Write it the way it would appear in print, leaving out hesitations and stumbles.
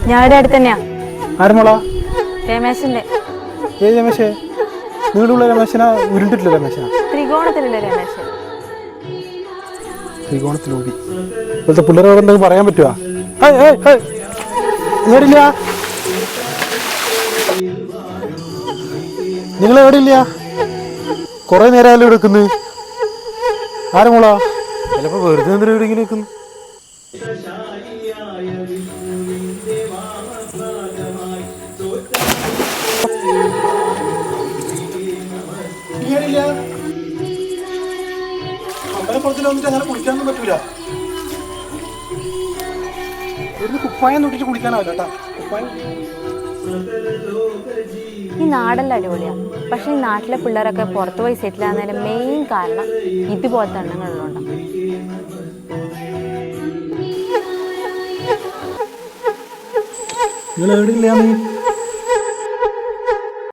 ഞാൻ ഇവിടെ അടുത്ത് തന്നെയാ. ആരുമോളാ? രമേശന്റെ. ഏത് രമേശേ? നിങ്ങളുടെ രമേശനാ? ഉരുണ്ടിട്ടില്ല രമേശനാ? ത്രികോണത്തിലുള്ള രമേശൻ. ത്രികോണത്തിലൂടി ഇപ്പോഴത്തെ പിള്ളേരോട് എന്തെങ്കിലും പറയാൻ പറ്റുവാ? എവിടില്ല? നിങ്ങൾ എവിടെയില്ല? കുറെ നേരമല്ലോ എടുക്കുന്നു. ആരുമോളാ? ചിലപ്പോ വെറുതെ എന്തിനാ ഇവിടെ ഇങ്ങനെ നിൽക്കുന്നു? അമ്പലക്കുളത്തിൽ വന്നിട്ട് അങ്ങനെ കുളിക്കാനൊന്നും പറ്റൂല. ഒരു കുപ്പായം തൊട്ടിട്ട് കുളിക്കാനാവില്ല കേട്ടാ. കുപ്പായം ഈ നാടെല്ലാം അടിപൊളിയാണ്. പക്ഷെ ഈ നാട്ടിലെ പിള്ളേരൊക്കെ പുറത്തു പോയി സെറ്റിൽ ആകുന്നതിന് മെയിൻ കാരണം ഇതുപോലത്തെ എണ്ണങ്ങളുള്ളതുകൊണ്ടാണ്. നിങ്ങൾ എവിടെയില്ല?